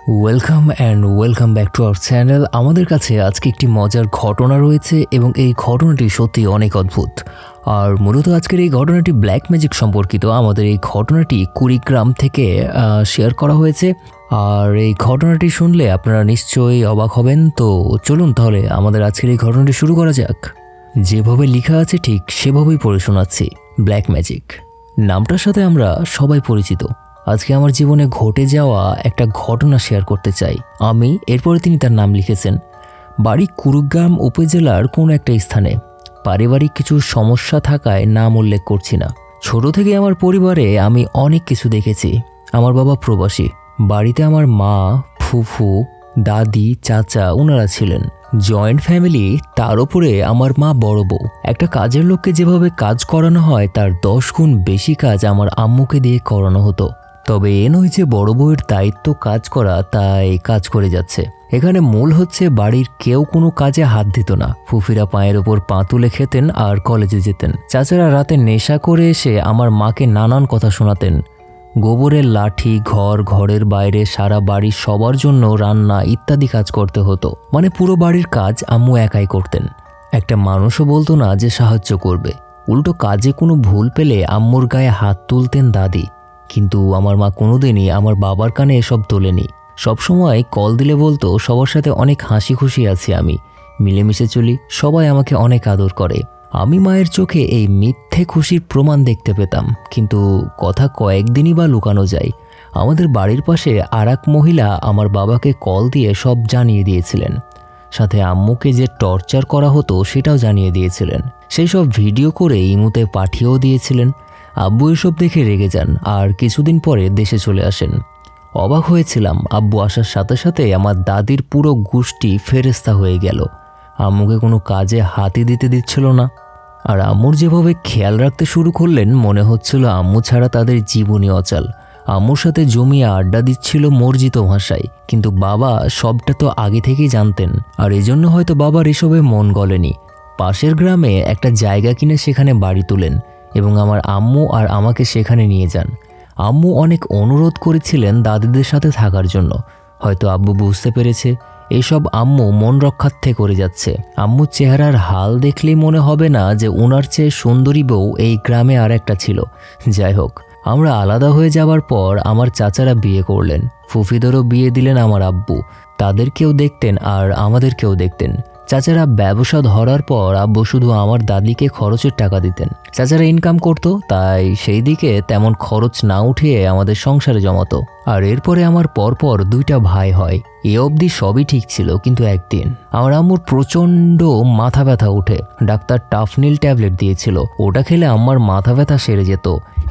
Welcome back to our channel. আমাদের কাছে আজকে একটি মজার ঘটনা রয়েছে এবং এই ঘটনাটি সত্যি অনেক অদ্ভুত। আর মূলত আজকের এই ঘটনাটি ব্ল্যাক ম্যাজিক সম্পর্কিত। আমাদের এই ঘটনাটি কুড়িগ্রাম থেকে শেয়ার করা হয়েছে। আর এই ঘটনাটি শুনলে আপনারা নিশ্চয়ই অবাক হবেন। তো চলুন তাহলে আমাদের আজকের এই ঘটনাটি শুরু করা যাক। যেভাবে লেখা আছে ঠিক সেভাবেই পড়ে শোনাচ্ছি। ব্ল্যাক ম্যাজিক নামটার সাথে আমরা সবাই পরিচিত। আজকে আমার জীবনে ঘটে যাওয়া একটা ঘটনা শেয়ার করতে চাই আমি। এরপরে তিনি তার নাম লিখেছেন। বাড়ি কুড়িগ্রাম উপজেলার কোনো একটা স্থানে। পারিবারিক কিছু সমস্যা থাকায় নাম উল্লেখ করছি না। ছোট থেকে আমার পরিবারে আমি অনেক কিছু দেখেছি। আমার বাবা প্রবাসী। বাড়িতে আমার মা, ফুফু, দাদি, চাচা ওনারা ছিলেন। জয়েন্ট ফ্যামিলি, তার উপরে আমার মা বড় বউ। একটা কাজের লোককে যেভাবে কাজ করানো হয় তার 10 গুণ বেশি কাজ আমার আম্মুকে দিয়ে করানো হতো। তবে এ নয় যে বড় বউয়ের দায়িত্ব কাজ করা, তাই কাজ করে যাচ্ছে। এখানে মূল হচ্ছে বাড়ির কেউ কোনো কাজে হাত দিত না। ফুফিরা পায়ের ওপর পা তুলে খেতেন আর কলেজে যেতেন। চাচারা রাতে নেশা করে এসে আমার মাকে নানান কথা শোনাতেন। গোবরের লাঠি, ঘরের বাইরে সারা বাড়ির সবার জন্য রান্না ইত্যাদি কাজ করতে হতো। মানে পুরো বাড়ির কাজ আম্মু একাই করতেন। একটা মানুষও বলতো না যে সাহায্য করবে। উল্টো কাজে কোনো ভুল পেলে আম্মুর গায়ে হাত তুলতেন দাদি। কিন্তু আমার মা কোনোদিনই আমার বাবার কানে এসব তোলেনি। সবসময় কল দিলে বলতো সবার সাথে অনেক হাসি খুশি আছি আমি, মিলেমিশে চলি, সবাই আমাকে অনেক আদর করে। আমি মায়ের চোখে এই মিথ্যে খুশির প্রমাণ দেখতে পেতাম। কিন্তু কথা কয়েকদিনই বা লুকানো যায়। আমাদের বাড়ির পাশে আর এক মহিলা আমার বাবাকে কল দিয়ে সব জানিয়ে দিয়েছিলেন। সাথে আম্মুকে যে টর্চার করা হতো সেটাও জানিয়ে দিয়েছিলেন। সেই সব ভিডিও করে ইমুতে পাঠিয়েও দিয়েছিলেন। আব্বু এসব দেখে রেগে যান আর কিছুদিন পরে দেশে চলে আসেন। অবাক হয়েছিলাম, আব্বু আসার সাথে সাথে আমার দাদির পুরো গোষ্ঠী ফেরেস্তা হয়ে গেল। আম্মুকে কোনো কাজে হাতই দিতে দিচ্ছিল না। আর আম্মুর যেভাবে খেয়াল রাখতে শুরু করলেন, মনে হচ্ছিল আম্মু ছাড়া তাদের জীবনই অচল। আম্মুর সাথে জমিয়ে আড্ডা দিচ্ছিল মর্জিত ভাষায়। কিন্তু বাবা সবটা তো আগে থেকেই জানতেন, আর এজন্য হয়তো বাবার এসবে মন গলেনি। পাশের গ্রামে একটা জায়গা কিনে সেখানে বাড়ি তোলেন এবং আমার আম্মু আর আমাকে সেখানে নিয়ে যান। আম্মু অনেক অনুরোধ করেছিলেন দাদিদের সাথে থাকার জন্য। হয়তো আব্বু বুঝতে পেরেছে এইসব আম্মু মন রক্ষার্থে করে যাচ্ছে। আম্মুর চেহারার হাল দেখলেই মনে হবে না যে ওনার চেয়ে সুন্দরী বউ এই গ্রামে আর একটা ছিল। যাই হোক, আমরা আলাদা হয়ে যাবার পর আমার চাচারা বিয়ে করলেন। ফুফিদেরও বিয়ে দিলেন আমার আব্বু। তাদেরকেও দেখতেন আর আমাদেরকেও দেখতেন। চাচারা ব্যবসা ধরার পর আব্বু শুধু আমার দাদিকে খরচের টাকা দিতেন। চাচারা ইনকাম করতো, তাই সেই দিকে তেমন খরচ না উঠিয়ে আমাদের সংসারে জমাতো। আর এরপরে আমার পরপর 2টা ভাই হয়। এ অবধি সবই ঠিক ছিল, কিন্তু একদিন আমার আম্মুর প্রচণ্ড মাথা ব্যথা উঠে। ডাক্তার টাফনিল ট্যাবলেট দিয়েছিল, ওটা খেলে আমার মাথা ব্যথা সেরে যেত।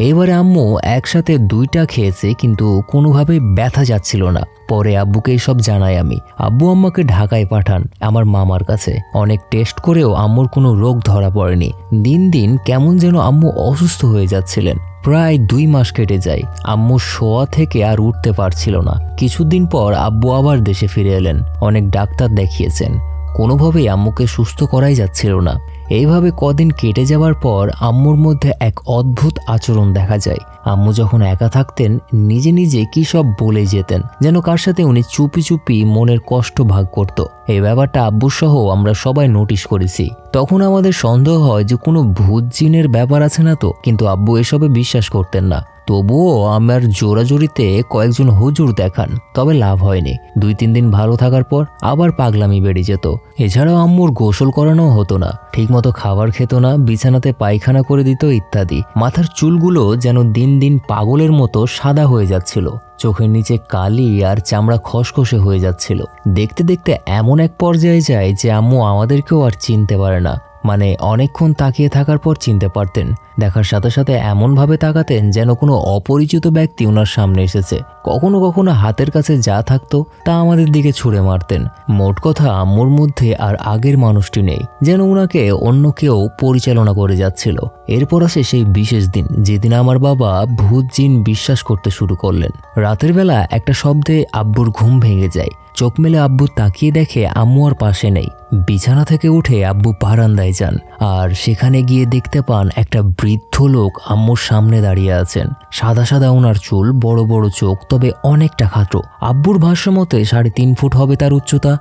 এবারে আম্মু একসাথে 2টা খেয়েছে, কিন্তু কোনোভাবেই ব্যথা যাচ্ছিল না। পরে আব্বুকে সব জানাই আমি। আব্বু আম্মাকে ঢাকায় পাঠান আমার মামার কাছে। অনেক টেস্ট করেও আম্মুর কোনো রোগ ধরা পড়েনি। দিন দিন কেমন যেন আম্মু অসুস্থ হয়ে যাচ্ছিলেন। প্রায় 2 মাস কেটে যায়। আম্মু শোয়া থেকে আর উঠতে পারছিল না। কিছুদিন পর আব্বু আবার দেশে ফিরে এলেন। অনেক ডাক্তার দেখিয়েছেন, কোনোভাবেই আম্মুকে সুস্থ করাই যাচ্ছিল না। এইভাবে কদিন কেটে যাওয়ার পর আম্মুর মধ্যে এক অদ্ভুত আচরণ দেখা যায়। আম্মু যখন একা থাকতেন নিজে নিজে কি সব বলে যেতেন, যেন কার সাথে উনি চুপি চুপি মনের কষ্ট ভাগ করত। এই ব্যাপারটা আব্বু সহ আমরা সবাই নোটিশ করেছি। তখন আমাদের সন্দেহ হয় যে কোনো ভূত জিনের ব্যাপার আছে না তো, কিন্তু আব্বু এসবে বিশ্বাস করতেন না। তবুও আমার জোরাজোরিতে কয়েকজন হুজুর দেখান, তবে লাভ হয়নি। 2-3 দিন ভালো থাকার পর আবার পাগলামি বেড়ে যেত। এছাড়াও আম্মুর গোসল করানো হতো না, ঠিকমতো খাবার খেত না, বিছানাতে পায়খানা করে দিত ইত্যাদি। মাথার চুলগুলো যেন দিন দিন পাগলের মতো সাদা হয়ে যাচ্ছিল। চোখের নিচে কালি আর চামড়া খসখসে হয়ে যাচ্ছিল। দেখতে দেখতে এমন এক পর্যায়ে যায় যে আম্মু আমাদেরকেও আর চিনতে পারে না। মানে অনেকক্ষণ তাকিয়ে থাকার পর চিনতে পারতেন। দেখার সাথে সাথে এমনভাবে তাকাতেন যেন কোনো অপরিচিত ব্যক্তি ওনার সামনে এসেছে। কখনো কখনো হাতের কাছে যা থাকতো তা আমাদের দিকে ছুঁড়ে মারতেন। মোট কথা, আম্মুর মধ্যে আর আগের মানুষটি নেই, যেন ওনাকে অন্য কেউ পরিচালনা করে যাচ্ছিল। এরপর আসে সেই বিশেষ দিন যেদিন আমার বাবা ভূত জিন বিশ্বাস করতে শুরু করলেন। রাতের বেলা একটা শব্দে আব্বুর ঘুম ভেঙে যায়। চোখ মেলে আব্বু তাকিয়ে দেখে আম্মু আর পাশে নেই। বিছানা থেকে উঠে আব্বু বারান্দায় যান আর সেখানে গিয়ে দেখতে পান একটা বৃদ্ধ লোক আম্মুর সামনে দাঁড়িয়ে আছেন। সাদা সাদা ওনার চুল, বড় বড় চোখ, তবে অনেকটা খাটো। আব্বুর ভাষ্য মতে 3.5 ফুট হবে তার উচ্চতা।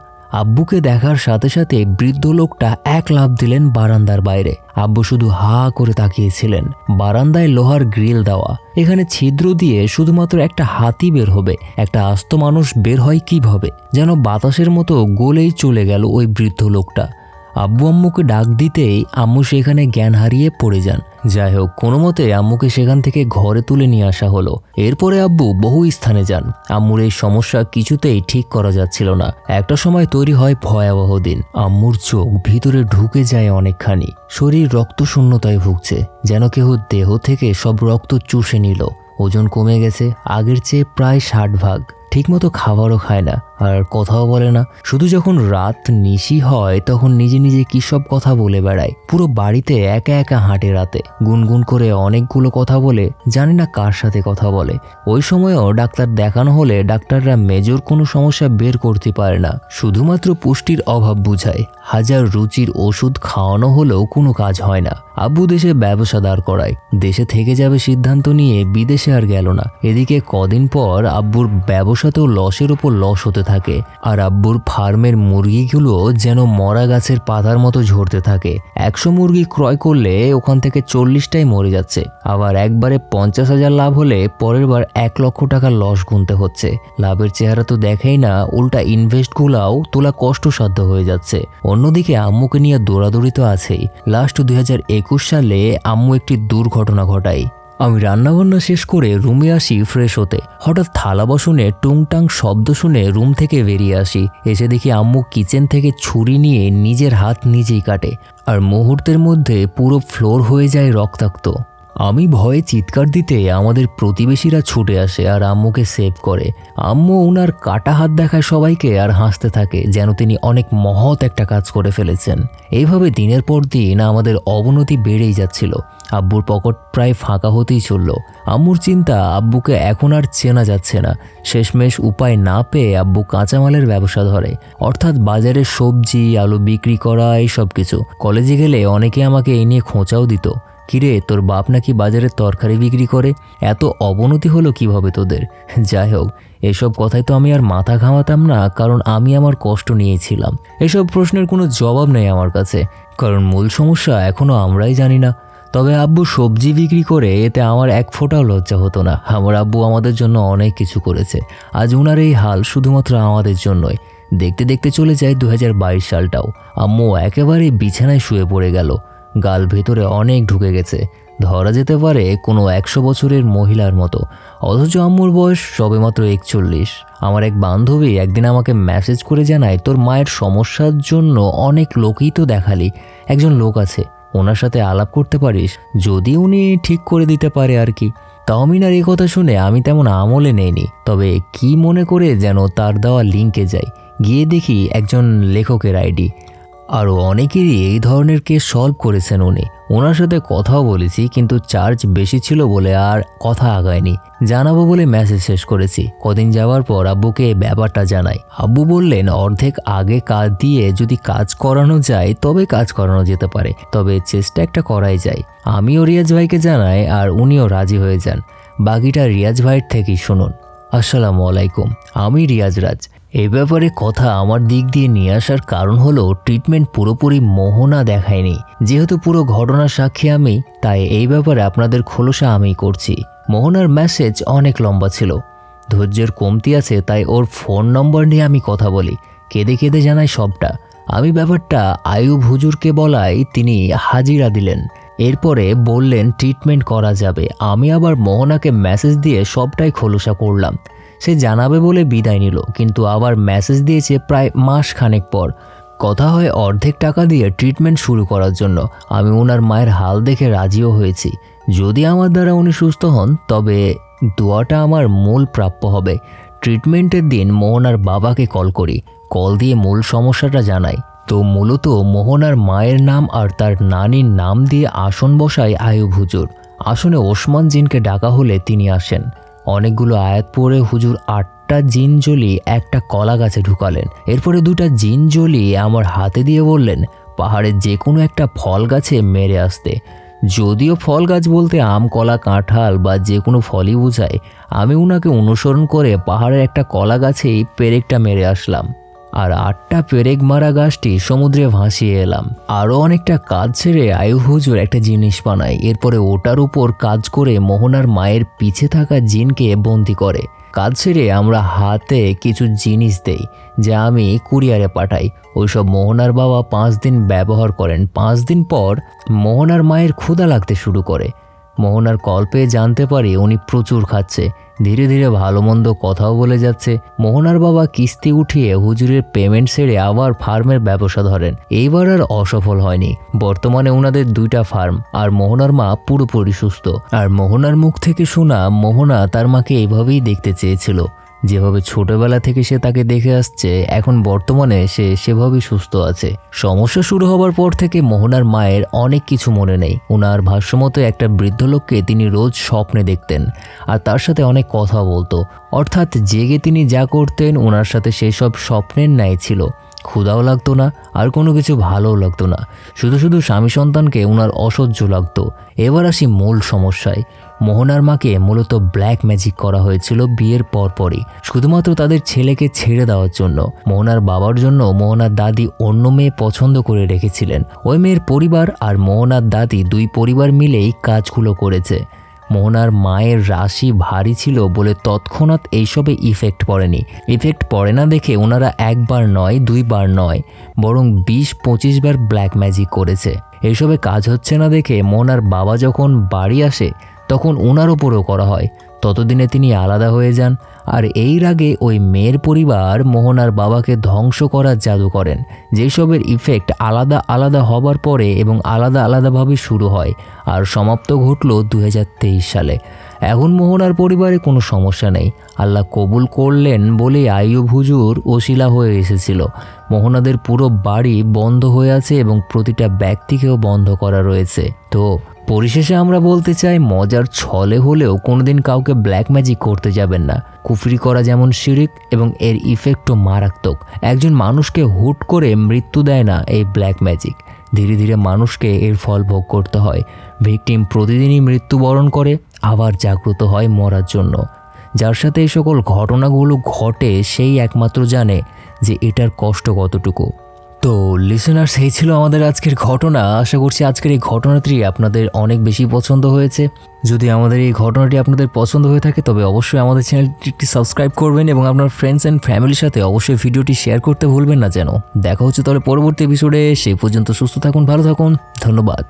আব্বুকে দেখার সাথে সাথে বৃদ্ধ লোকটা এক লাফ দিলেন বারান্দার বাইরে। আব্বু শুধু হা করে তাকিয়েছিলেন। বারান্দায় লোহার গ্রিল দেওয়া, এখানে ছিদ্র দিয়ে শুধুমাত্র একটা হাতি বের হবে, একটা আস্ত মানুষ বের হয় কিভাবে? যেন বাতাসের মতো গলেই চলে গেল ওই বৃদ্ধ লোকটা। আব্বু আম্মুকে ডাক দিতেই আম্মু সেখানে জ্ঞান হারিয়ে পড়ে যান। যাই হোক, কোনো মতে আম্মুকে সেখান থেকে ঘরে তুলে নিয়ে আসা হলো। এরপরে আব্বু বহু স্থানে যান। আম্মুর এই সমস্যা কিছুতেই ঠিক করা যাচ্ছিল না। একটা সময় তৈরি হয় ভয়াবহ দিন। আম্মুর চোখ ভিতরে ঢুকে যায় অনেকখানি। শরীর রক্ত শূন্যতায় ভুগছে, যেন কেউ দেহ থেকে সব রক্ত চুষে নিল। ওজন কমে গেছে আগের চেয়ে প্রায় 60 ভাগ। ঠিকমতো খাবারও খায় না আর কথাও বলে না। শুধু যখন রাত নিশি হয় তখন নিজে নিজে কী সব কথা বলে বেড়ায়। পুরো বাড়িতে একা একা হাঁটে রাতে, গুনগুন করে অনেকগুলো কথা বলে, জানি না কার সাথে কথা বলে। ওই সময়ও ডাক্তার দেখানো হলে ডাক্তাররা মেজর কোনো সমস্যা বের করতে পারে না, শুধুমাত্র পুষ্টির অভাব বুঝায়। হাজার রুচির ওষুধ খাওয়ানো হলেও কোনো কাজ হয় না। আব্বু দেশে ব্যবসা দাঁড় করায়, দেশে থেকে যাবে সিদ্ধান্ত নিয়ে বিদেশে আর গেল না। এদিকে কদিন পর আব্বুর ব্যবসাতেও লসের ওপর লস হতে থাকে আর আব্বুর ফার্মের মুরগিগুলো যেন মরা গাছের পাতার মতো ঝরতে থাকে। 100 মুরগি ক্রয় করলে ওখান থেকে 40টাই মরে যাচ্ছে। আবার একবারে 50,000 লাভ হলে পরের বার 1 লক্ষ টাকা লস গুনতে হচ্ছে। লাভের চেহারা তো দেখেই না, উল্টা ইনভেস্টগুলাও তোলা কষ্টসাধ্য হয়ে যাচ্ছে। অন্যদিকে আম্মুকে নিয়ে দৌড়াদৌড়ি তো আছেই। লাস্ট 2021 সালে আম্মু একটি দুর্ঘটনা ঘটায়। আমি রান্নাবান্না শেষ করে রুমে আসি ফ্রেশ হতে। হঠাৎ থালা বাসনে টুংটাং শব্দ শুনে রুম থেকে বেরিয়ে আসি। এসে দেখি আম্মু কিচেন থেকে ছুরি নিয়ে নিজের হাত নিজেই কাটে আর মুহূর্তের মধ্যে পুরো ফ্লোর হয়ে যায় রক্তাক্ত। আমি ভয়ে চিৎকার দিতে আমাদের প্রতিবেশীরা ছুটে আসে আর আম্মুকে সেভ করে। আম্মু ওনার কাটা হাত দেখায় সবাইকে আর হাসতে থাকে, যেন তিনি অনেক মহৎ একটা কাজ করে ফেলেছেন। এইভাবে দিনের পর দিন আমাদের অবনতি বেড়েই যাচ্ছিল। আব্বুর পকেট প্রায় ফাঁকা হতেই চলল। আম্মুর চিন্তা, আব্বুকে এখন আর চেনা যাচ্ছে না। শেষমেশ উপায় না পেয়ে আব্বু কাঁচামালের ব্যবসা ধরে, অর্থাৎ বাজারে সবজি আলু বিক্রি করা, এইসব কিছু। কলেজে গেলে অনেকে আমাকে এই নিয়ে খোঁচাও দিত, কিরে তোর বাপ নাকি বাজারে তরকারি বিক্রি করে, এত অবনতি হলো কিভাবে তোদের? যাই হোক, এসব কথায় তো আমি আর মাথা ঘামাতাম না, কারণ আমি আমার কষ্ট নিয়েছিলাম। এসব প্রশ্নের কোনো জবাব নেই আমার কাছে, কারণ মূল সমস্যা এখনো আমরাই জানি না। তবে আব্বু সবজি বিক্রি করে এতে আমার এক ফোঁটাও লজ্জা হতো না। আমার আব্বু আমাদের জন্য অনেক কিছু করেছে। আজ ওনার এই হাল শুধুমাত্র আমাদের জন্যই। দেখতে দেখতে চলে যায় 2022 সালটাও। আম্মু একেবারে বিছানায় শুয়ে পড়ে গেল। গাল ভেতরে অনেক ঢুকে গেছে, ধরা যেতে পারে কোনো 100 বছরের মহিলার মতো। অথচ আম্মুর বয়স সবেমাত্র 41। আমার এক বান্ধবী একদিন আমাকে মেসেজ করে জানায়, তোর মায়ের সমস্যার জন্য অনেক লোকই তো দেখালি, একজন লোক আছে, ওনার সাথে আলাপ করতে পারিস, যদি উনি ঠিক করে দিতে পারে আর কি। তাহমিনার এই কথা শুনে আমি তেমন আমলে নেইনি, তবে কি মনে করে যেন তার দেওয়া লিঙ্কে যাই। গিয়ে দেখি একজন লেখকের আইডি। আরও অনেকেরই এই ধরনের কেস সলভ করেছেন উনি। ওনার সাথে কথাও বলেছি, কিন্তু চার্জ বেশি ছিল বলে আর কথা আগায়নি। জানাবো বলে মেসেজ শেষ করেছি। কদিন যাওয়ার পর আব্বুকে ব্যাপারটা জানাই। আব্বু বললেন, অর্ধেক আগে কাজ দিয়ে যদি কাজ করানো যায় তবে কাজ করানো যেতে পারে, তবে চেষ্টা একটা করাই যায়। আমিও রিয়াজ ভাইকে জানাই আর উনিও রাজি হয়ে যান। বাকিটা রিয়াজ ভাইয়ের থেকেই শুনুন। আসসালামু আলাইকুম, আমি রিয়াজ রাজ। এই ব্যাপারে কথা আমার দিক দিয়ে নিয়ে আসার কারণ হলো, ট্রিটমেন্ট পুরোপুরি মোহনা দেখায়নি। যেহেতু পুরো ঘটনার সাক্ষী আমি, তাই এই ব্যাপারে আপনাদের খোলসা আমি করছি। মোহনার মেসেজ অনেক লম্বা ছিল, ধৈর্যের কমতি আছে, তাই ওর ফোন নম্বর নিয়ে আমি কথা বলি। কেঁদে কেঁদে জানাই সবটা। আমি ব্যাপারটা আয়ুব হুজুরকে বলাই তিনি হাজিরা দিলেন। এরপরে বললেন ট্রিটমেন্ট করা যাবে। আমি আবার মোহনাকে মেসেজ দিয়ে সবটাই খোলসা করলাম। সে জানাবে বলে বিদায় নিল, কিন্তু আবার মেসেজ দিয়েছে প্রায় মাস খানেক পর। কথা হয় অর্ধেক টাকা দিয়ে ট্রিটমেন্ট শুরু করার জন্য। আমি ওনার মায়ের হাল দেখে রাজিও হয়েছি। যদি আমার দ্বারা উনি সুস্থ হন তবে দোয়াটা আমার মূল প্রাপ্য হবে। ট্রিটমেন্টের দিন মোহনার বাবাকে কল করি। কল দিয়ে মূল সমস্যাটা জানাই। তো মূলত মোহনার মায়ের নাম আর তার নানির নাম দিয়ে আসন বসায় আয়ুব হুজুর। আসনে ওসমান জিনকে ডাকা হলে তিনি আসেন। অনেকগুলো আয়াত পড়ে হুজুর 8টা জিন জ্বলিয়ে একটা কলা গাছে ঢুকালেন। এরপরে 2টা জিন জ্বলিয়ে আমার হাতে দিয়ে বললেন পাহাড়ের যে কোনো একটা ফল গাছে মেরে আসতে। যদিও ফল গাছ বলতে আম, কলা, কাঁঠাল বা যে কোনো ফলই বোঝায়। আমি উনাকে অনুসরণ করে পাহাড়ের একটা কলা গাছেই পেরেকটা মেরে আসলাম, আর 8টা পেরেক মারা গাছটি সমুদ্রে ভাসিয়ে এলাম। আরও অনেকটা কাজ ছেড়ে আয়ুব হুজুর একটা জিনিস বানায়। এরপরে ওটার উপর কাজ করে মোহনার মায়ের পিছে থাকা জিনকে বন্দি করে। কাজ ছেড়ে আমরা হাতে কিছু জিনিস দেই যা আমি কুরিয়ারে পাঠাই। ওইসব মোহনার বাবা 5 দিন ব্যবহার করেন। 5 দিন পর মোহনার মায়ের ক্ষুধা লাগতে শুরু করে। মোহনার কল পেয়ে জানতে পারি উনি প্রচুর খাচ্ছে, ধীরে ধীরে ভালো মন্দ কথাও বলে যাচ্ছে। মোহনার বাবা কিস্তি উঠিয়ে হুজুরের পেমেন্ট সেরে আবার ফার্মের ব্যবসা ধরেন। এইবার আর অসফল হয়নি। বর্তমানে ওনাদের 2টা ফার্ম, আর মোহনার মা পুরোপুরি সুস্থ। আর মোহনার মুখ থেকে শোনা, মোহনা তার মাকে এভাবেই দেখতে চেয়েছিল, যেভাবে ছোটবেলা থেকে সে তাকে দেখে আসছে। এখন বর্তমানে সে সেভাবেই সুস্থ আছে। সমস্যা শুরু হবার পর থেকে মোহনার মায়ের অনেক কিছু মনে নেই। ওনার ভাষ্যমতো একটা বৃদ্ধ লোককে তিনি রোজ স্বপ্নে দেখতেন আর তার সাথে অনেক কথা বলতো। অর্থাৎ জেগে তিনি যা করতেন ওনার সাথে সেই সব স্বপ্নের ন্যায় ছিল। ক্ষুধাও লাগতো না, আর কোনো কিছু ভালোও লাগতো না। শুধু শুধু স্বামী সন্তানকে ওনার অসহ্য লাগতো। এবার আসি মূল সমস্যায়। মোহনার মাকে মূলত ব্ল্যাক ম্যাজিক করা হয়েছিল বিয়ের পরপরই, শুধুমাত্র তাদের ছেলেকে ছেড়ে দেওয়ার জন্য। মোহনার বাবার জন্য মোহনার দাদি অন্য মেয়ে পছন্দ করে রেখেছিলেন। ওই মেয়ের পরিবার আর মোহনার দাদি 2 পরিবার মিলেই কাজগুলো করেছে। মোহনার মায়ের রাশি ভারী ছিল বলে তৎক্ষণাৎ এইসবে ইফেক্ট পড়েনি। ইফেক্ট পড়ে না দেখে ওনারা 1 বার নয়, 2 বার নয়, বরং 20-25 বার ব্ল্যাক ম্যাজিক করেছে। এইসবে কাজ হচ্ছে না দেখে মোহনার বাবা যখন বাড়ি আসে তখন ওনার ওপরও করা হয়। ততদিনে তিনি আলাদা হয়ে যান। আর এই রাগে ওই মেয়ের পরিবার মোহনার বাবাকে ধ্বংস করার জাদু করেন, যেসবের ইফেক্ট আলাদা আলাদা হবার পরে এবং আলাদা আলাদাভাবে শুরু হয় আর সমাপ্ত ঘটল 2023 সালে। এখন মোহনার পরিবারে কোনো সমস্যা নেই। আল্লাহ কবুল করলেন বলে আইয়ুব হুজুর ওসিলা হয়ে এসেছিল। মোহনাদের পুরো বাড়ি বন্ধ হয়ে আছে এবং প্রতিটা ব্যক্তিকেও বন্ধ করা রয়েছে। তো পরিশেষে আমরা বলতে চাই, মজার ছলে হলেও কোনোদিন কাউকে ব্ল্যাক ম্যাজিক করতে যাবেন না। কুফরি করা যেমন শিরিক এবং এর ইফেক্টও মারাত্মক। একজন মানুষকে হুট করে মৃত্যু দেয় না এই ব্ল্যাক ম্যাজিক, ধীরে ধীরে মানুষকে এর ফল ভোগ করতে হয়। ভিকটিম প্রতিদিনই মৃত্যুবরণ করে, আবার জাগ্রত হয় মরার জন্য। যার সাথে এই সকল ঘটনাগুলো ঘটে সেই একমাত্র জানে যে এটার কষ্ট কতটুকু। তো লিসেনার্স, এই ছিল আমাদের আজকের ঘটনা। আশা করছি আজকের এই ঘটনাটি আপনাদের অনেক বেশি পছন্দ হয়েছে। যদি আমাদের এই ঘটনাটি আপনাদের পছন্দ হয়ে থাকে তবে অবশ্যই আমাদের চ্যানেলটি সাবস্ক্রাইব করবেন এবং আপনার ফ্রেন্ডস অ্যান্ড ফ্যামিলির সাথে অবশ্যই ভিডিওটি শেয়ার করতে ভুলবেন না যেন। দেখা হচ্ছে তাহলে পরবর্তী এপিসোডে। সেই পর্যন্ত সুস্থ থাকুন, ভালো থাকুন, ধন্যবাদ।